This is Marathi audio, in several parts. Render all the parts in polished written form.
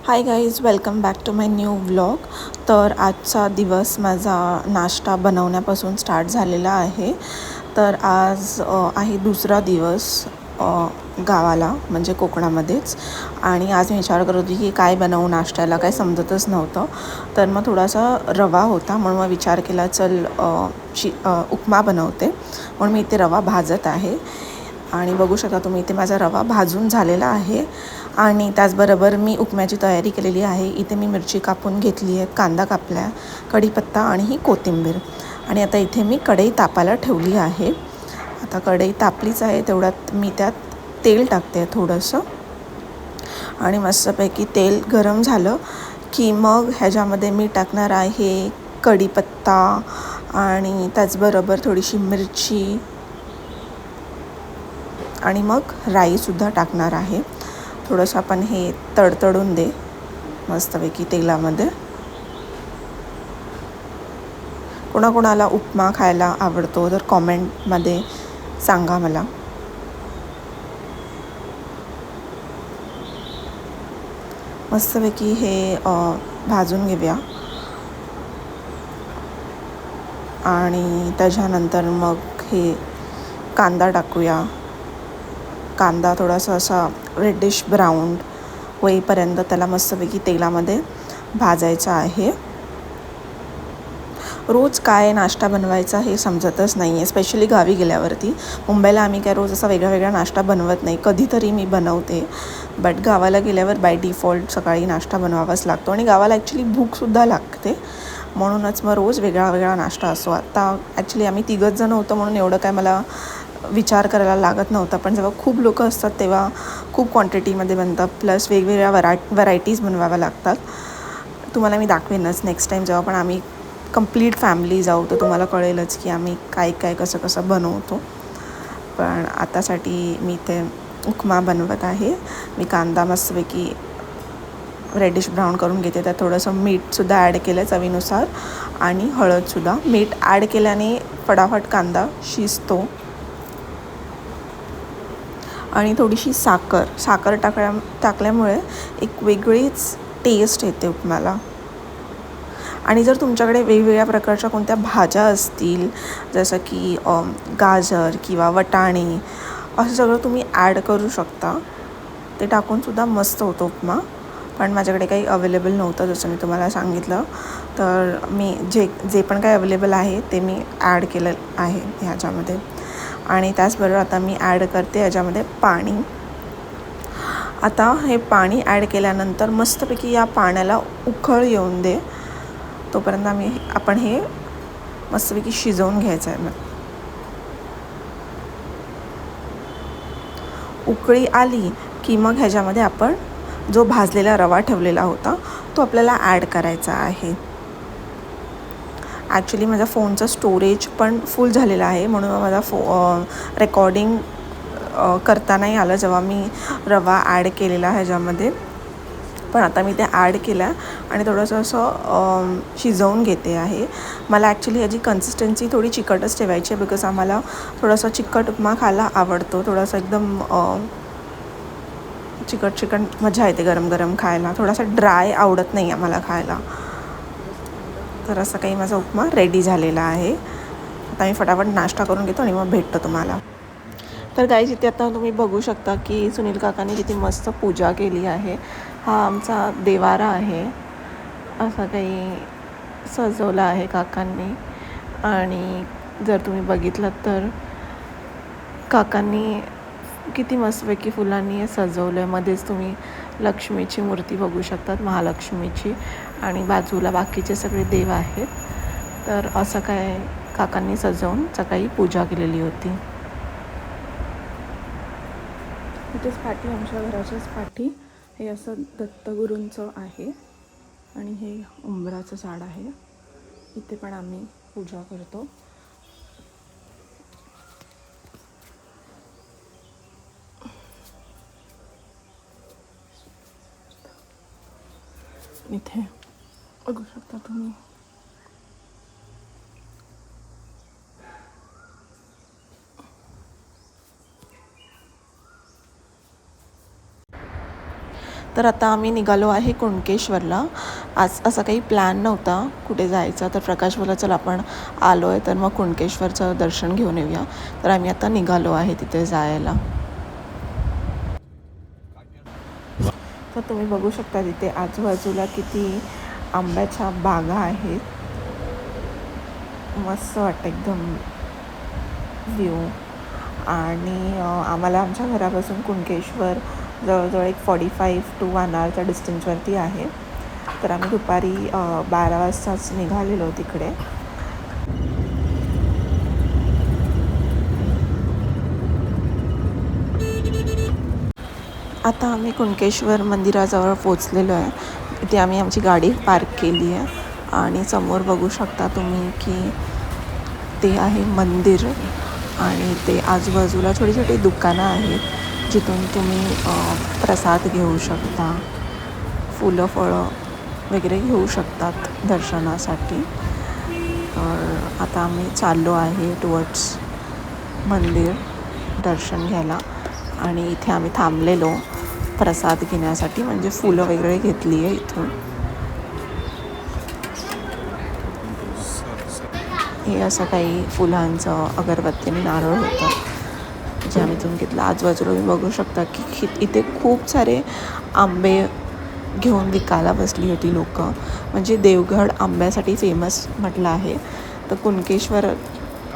High guys, welcome back to my new vlog. तर आजचा दिवस माझा नाश्ता बनवण्यापासून स्टार्ट झालेला आहे. तर आज आहे दुसरा दिवस गावाला, म्हणजे कोकणामध्येच. आणि आज मी विचार करत होती की काय बनवू नाश्त्याला, काय समजतच नव्हतं. तर मग थोडासा रवा होता, म्हणून मग विचार केला चल उपमा बनवते. म्हणून मी इथे रवा भाजत आहे. आणि बघू शकता तुम्ही इथे माझा रवा भाजून झालेला आहे. आणि त्याचबरोबर मी उपम्याची तयारी केलेली आहे. इथे मी मिरची कापून घेतली आहे, कांदा कापला, कढीपत्ता आणि ही कोथिंबीर. आणि आता इथे मी कढई तापायला ठेवली आहे. आता कढई तापलीच आहे, तेवढ्यात मी त्यात तेल टाकते थोडंसं. आणि मस्तपैकी तेल गरम झालं की मग ह्याच्यामध्ये मी टाकणार आहे कढीपत्ता आणि त्याचबरोबर थोडीशी मिरची आणि मग राईसुद्धा टाकणार आहे. थोडंसं आपण हे तडतडून दे मस्तपैकी तेलामध्ये. कोणाकोणाला उपमा खायला आवडतो तर कॉमेंटमध्ये सांगा मला. मस्तपैकी हे भाजून घेऊया. आणि त्याच्यानंतर मग हे कांदा टाकूया. कांदा थोडासा असा रेडिश ब्राऊन होईपर्यंत त्याला मस्तपैकी तेलामध्ये भाजायचा आहे. रोज काय नाश्ता बनवायचा हे समजतच नाही आहे, स्पेशली गावी गेल्यावरती. मुंबईला आम्ही काय रोज असा वेगळा वेगळा नाश्ता बनवत नाही, कधीतरी मी बनवते. बट गावाला गेल्यावर बाय डिफॉल्ट सकाळी नाश्ता बनवावाच लागतो. आणि गावाला ॲक्च्युली भूकसुद्धा लागते, म्हणूनच मग रोज वेगळा वेगळा नाश्ता असतो. आता ॲक्च्युली आम्ही तिघंच जण होतो म्हणून एवढं काय मला विचार करायला लागत नव्हता. पण जेव्हा खूप लोक असतात तेव्हा खूप क्वांटिटीमध्ये बनतं, प्लस वेगवेगळ्या व्हरायटीज बनवाव्या लागतात. तुम्हाला मी दाखवेनच नेक्स्ट टाईम जेव्हा पण आम्ही कंप्लीट फॅमिली जाऊ, तर तुम्हाला कळेलच की आम्ही काय काय कसं कसं बनवतो. पण आतासाठी मी इथे उपमा बनवत आहे. मी कांदा मस्तपैकी रेडिश ब्राऊन करून घेते. त्यात थोडंसं मीठसुद्धा ॲड केलं चवीनुसार आणि हळदसुद्धा. मीठ ॲड केल्याने फटाफट कांदा शिजतो. आणि थोडीशी साखर टाकल्यामुळे एक वेगळीच टेस्ट येते उपम्याला. आणि जर तुमच्याकडे वेगवेगळ्या प्रकारच्या कोणत्या भाज्या असतील, जसं की गाजर किंवा वटाणे, असं सगळं तुम्ही ॲड करू शकता. ते टाकूनसुद्धा मस्त होतो उपमा. पण माझ्याकडे काही अवेलेबल नव्हतं, जसं मी तुम्हाला सांगितलं. तर मी जे पण काही अवेलेबल आहे ते मी ॲड केलं आहे ह्याच्यामध्ये. आणि त्याचबरोबर आता मी ॲड करते ह्याच्यामध्ये पाणी. आता हे पाणी ॲड केल्यानंतर मस्तपैकी या पाण्याला उकळ येऊन दे, तोपर्यंत आपण हे मस्तपैकी शिजवून घ्यायचं आहे. मग उकळी आली की मग ह्याच्यामध्ये आपण जो भाजलेला रवा ठेवलेला होता तो आपल्याला ॲड करायचा आहे. ॲक्च्युली माझा फोनचं स्टोरेज पण फुल झालेला आहे, म्हणून माझा रेकॉर्डिंग करता नाही आलं जेव्हा मी रवा ॲड केलेला ह्याच्यामध्ये. पण आता मी ते ॲड केलं आणि थोडंसं असं शिजवून घेते आहे. मला ॲक्च्युली ह्याची कन्सिस्टन्सी थोडी चिकटच ठेवायची आहे, बिकॉज आम्हाला थोडासा चिकट उपमा खायला आवडतो. थोडासा एकदम चिकट मजा येते गरम गरम खायला. थोडासा ड्राय आवडत नाही आम्हाला खायला. तर असं काही माझा उपमा रेडी झालेला आहे. आता मी फटाफट नाश्ता करून घेतो आणि मग भेटतो तुम्हाला. तर गाईज, इथे आता तुम्ही बघू शकता की सुनील काकांनी किती मस्त पूजा केली आहे. हा आमचा देवारा आहे. असं काही सजवलं आहे काकांनी. आणि जर तुम्ही बघितलं तर काकांनी किती मस्तपैकी फुलांनी सजवलं आहे. मध्येच तुम्ही लक्ष्मीची मूर्ती बघू शकतात, महालक्ष्मीची. आणि बाजूला बाकीचे सगळे देव आहेत. तर असं काय काकांनी सजवून सकाळी पूजा केलेली होती. इथेच पाठी, आमच्या घराच्याच पाठी हे असं दत्तगुरूंचं आहे. आणि हे उंबराचं झाड आहे. इथे पण आम्ही पूजा करतो. इथे बघू शकता तुम्ही. तर आता आम्ही निघालो आहे कुणकेश्वरला. आज असा काही प्लॅन नव्हता कुठे जायचा, तर प्रकाश बोलला चल आपण आलो आहे तर मग कुणकेश्वरचं दर्शन घेऊन येऊया. तर आम्ही आता निघालो आहे तिथे जायला. तर तुम्ही बघू शकता तिथे आजूबाजूला किती आंब्याच्या बागा आहेत. मस्त वाटतं एकदम व्ह्यू. आणि आम्हाला आमच्या घरापासून कुणकेश्वर जवळजवळ एक 45 to 1 hourच्या डिस्टन्सवरती आहे. तर आम्ही दुपारी 12 वाजताच निघालेलो तिकडे. आता आम्ही कुणकेश्वर मंदिराजवळ पोचलेलो आहे. इथे आम्ही आमची गाडी पार्क केली आहे आणि समोर बघू शकता तुम्ही की ते आहे मंदिर आणि ते आजूबाजूला छोटी छोटी दुकानं आहेत जिथून तुम्ही प्रसाद घेऊ शकता, फुलं फळं वगैरे घेऊ शकतात दर्शनासाठी. तर आता आम्ही चाललो आहे टुवर्ड्स मंदिर दर्शन घ्यायला. आणि इथे आम्ही थांबलेलो प्रसाद घेण्यासाठी, म्हणजे फुलं वगैरे घेतली आहे इथून. हे असं काही फुलांचं अगरबत्ती आणि नारळ होतं जे आम्ही इथून घेतलं. आजूबाजूला तुम्ही बघू शकता की इथे खूप सारे आंबे घेऊन विकायला बसली होती लोक. म्हणजे देवगड आंब्यासाठी फेमस म्हटलं आहे. तर कुणकेश्वर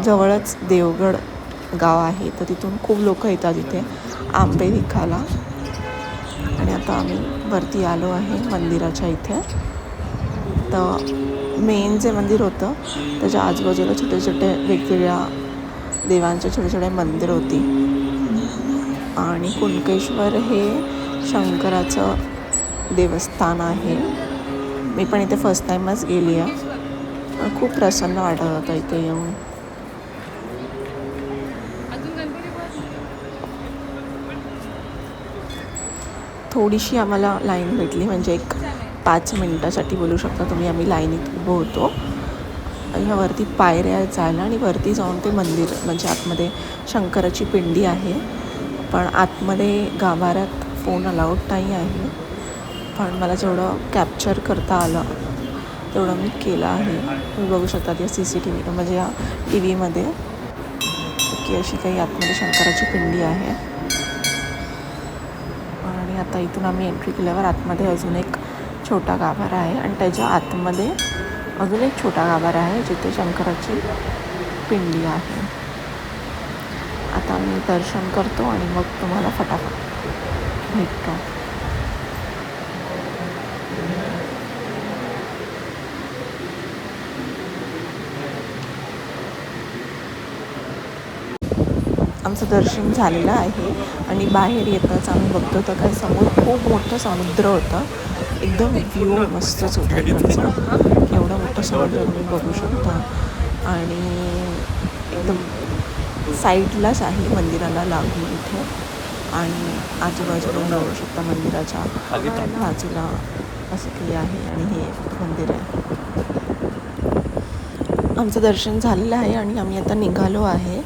जवळच देवगड गाव आहे, तर तिथून खूप लोक येतात इथे आंबे विकायला. आणि आता आम्ही वरती आलो आहे मंदिराच्या इथे. तर मेन जे मंदिर होतं त्याच्या आजूबाजूला छोटे छोटे वेगवेगळ्या देवांचे छोटे छोटे मंदिर होती. आणि कुणकेश्वर हे शंकराचं देवस्थान आहे. मी पण इथे फर्स्ट टाईमच गेली आहे. खूप प्रसन्न वाटत होतं इथे येऊन. थोडीशी आम्हाला लाईन भेटली, म्हणजे एक 5 मिनटासाठी बोलू शकता तुम्ही. आम्ही लाईनीत उभं होतो. ह्यावरती पायऱ्या जायला आणि वरती जाऊन ते मंदिर, म्हणजे आतमध्ये शंकराची पिंडी आहे. पण आतमध्ये गाभाऱ्यात फोन अलाउड नाही आहे. पण मला जेवढं कॅप्चर करता आलं तेवढं मी केलं आहे. तुम्ही बघू शकता या CCTV म्हणजे या TV मध्ये की अशी काही आतमध्ये शंकराची पिंडी आहे. आणि आता इथून आम्ही एंट्री केल्यावर आतमध्ये अजून एक छोटा गाभारा आहे आणि त्याच्या आतमध्ये अजून एक छोटा गाभारा आहे जिथे शंकराची पिंडी आहे. आता आम्ही दर्शन करतो आणि मग तुम्हाला फटाफट भेटतो. आमचं दर्शन झालेलं आहे आणि बाहेर येताच आम्ही बघतो तर काय समोर खूप मोठं समुद्र होतं. एकदम व्ह्यू मस्तच होता इकडचा. एवढं मोठं समुद्र तुम्ही बघू शकता. आणि एकदम साईडलाच आहे मंदिराला लागून इथे. आणि आजूबाजूला बघू शकता मंदिराच्या बाजूला असं काही आहे आणि हे मंदिर आहे. आमचं दर्शन झालेलं आहे आणि आम्ही आता निघालो आहे.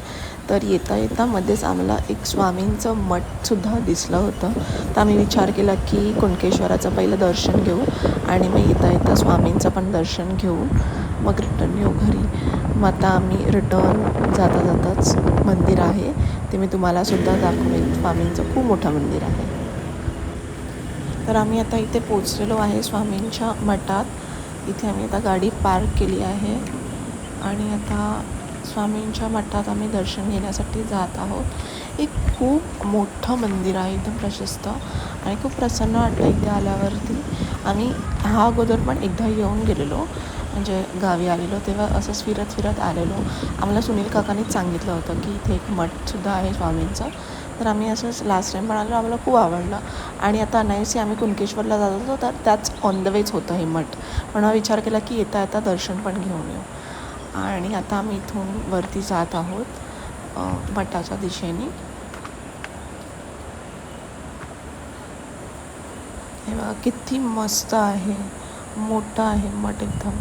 तर येता येता मध्येच आम्हाला एक स्वामींचं मठसुद्धा दिसलं होतं. तर आम्ही विचार केला की कुणकेश्वराचं पहिलं दर्शन घेऊ आणि मग येता येता स्वामींचं पण दर्शन घेऊन मग रिटर्न येऊ घरी. मग आता आम्ही रिटर्न जाता जाताच मंदिर आहे ते मी तुम्हालासुद्धा दाखवेन. स्वामींचं खूप मोठं मंदिर आहे. तर आम्ही आता इथे पोचलेलो आहे स्वामींच्या मठात. इथे आम्ही आता गाडी पार्क केली आहे आणि आता स्वामींच्या मठात आम्ही दर्शन घेण्यासाठी जात आहोत. एक खूप मोठं मंदिर आहे, एकदम प्रशस्त आणि खूप प्रसन्न वाटलं इथे आल्यावरती. आम्ही अगोदर पण एकदा येऊन गेलेलो, म्हणजे गावी आलेलो तेव्हा असंच फिरत फिरत आलेलो. आम्हाला सुनील काकांनीच सांगितलं होतं की इथे एक मठसुद्धा आहे स्वामींचं. तर आम्ही असंच लास्ट टाईम पण आलो, आम्हाला खूप आवडलं. आणि आता अनायासी आम्ही कुणकेश्वरला जात होतो तर त्याच ऑन द वेच होतं हे मठ. म्हणून विचार केला की येता येता दर्शन पण घेऊन येऊ. आणि आता आम्ही इथून वरती जात आहोत मठाच्या दिशेने. हे बघा किती मस्त आहे, मोठा आहे मठ एकदम.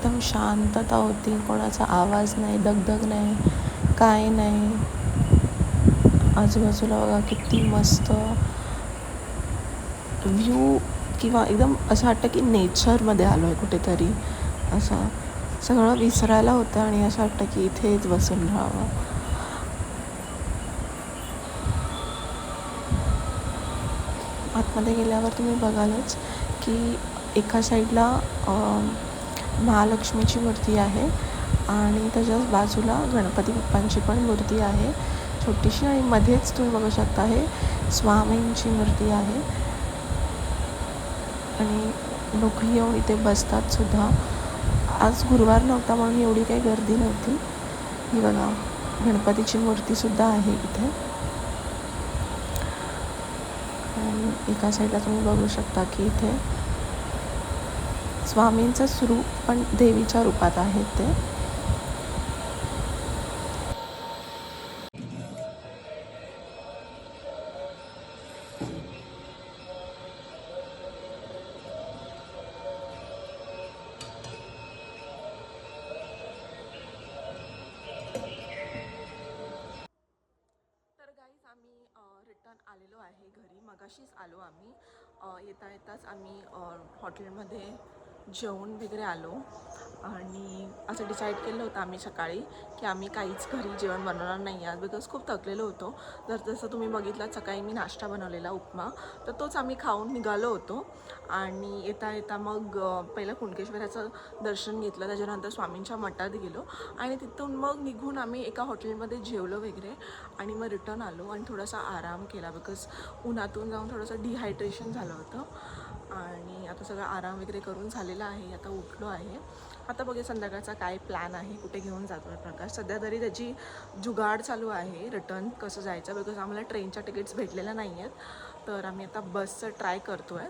एकदम शांतता होती, कोणाचा आवाज नाही, दगदग नाही, काय नाही. आजूबाजूला बघा किती मस्त व्ह्यू, किंवा एकदम असं वाटतं की नेचरमध्ये आलो आहे कुठेतरी. असं सगळं विसरायला होतं आणि असं वाटतं की इथेच बसून राहावं. आतमध्ये गेल्यावर तुम्ही बघालच की एका साईडला महालक्ष्मीची मूर्ती आहे आणि त्याच्याच बाजूला गणपती बाप्पांची पण मूर्ती आहे छोटीशी, आणि मध्येच तुम्ही बघू शकता हे स्वामींची मूर्ती आहे. आणि लोक येऊन इथे बसतात सुद्धा. आज गुरुवार नव्हता म्हणून एवढी काही गर्दी नव्हती. ही बघा गणपतीची मूर्तीसुद्धा आहे इथे. आणि एका साईडला तुम्ही बघू शकता की इथे स्वामींचं स्वरूप पण देवीच्या रूपात आहे ते. तर गाईज आम्ही रिटर्न आलेलो आहे घरी. मगाशीच आलो आम्ही. येता येताच आम्ही हॉटेलमध्ये जेवून वगैरे आलो आणि असं डिसाईड केलं होतं आम्ही सकाळी की आम्ही काहीच घरी जेवण बनवणार नाही आज, बिकॉज खूप थकलेलो होतो. जसं तुम्ही बघितलं सकाळी मी नाश्ता बनवलेला उपमा, तर तोच आम्ही खाऊन निघालो होतो. आणि येता येता मग पहिलं कुणकेश्वराचं दर्शन घेतलं, त्याच्यानंतर स्वामींच्या मठात गेलो आणि तिथून मग निघून आम्ही एका हॉटेलमध्ये जेवलो वगैरे आणि मग रिटर्न आलो आणि थोडासा आराम केला, बिकॉज उन्हातून जाऊन थोडंसं डिहायड्रेशन झालं होतं. आणि आता सगळं आराम वगैरे करून झालेला आहे, आता उठलो आहे. आता बघूया संध्याकाळचा काय प्लॅन आहे, कुठे घेऊन जातो आहे प्रकाश. सध्या तरी त्याची जुगाड चालू आहे रिटर्न कसं जायचं, बिकॉज आम्हाला ट्रेनच्या तिकीट्स भेटलेल्या नाही आहेत. तर आम्ही आता बसचं ट्राय करतो आहे.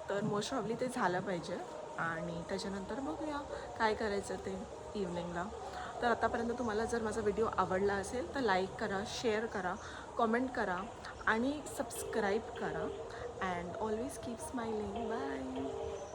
तर मोस्ट प्रॉब्ली ते झालं पाहिजे आणि त्याच्यानंतर बघूया काय करायचं ते इव्हनिंगला. तर आतापर्यंत तुम्हाला जर माझा व्हिडिओ आवडला असेल तर लाईक करा, शेअर करा, कॉमेंट करा आणि सबस्क्राईब करा. And always keep smiling. Bye.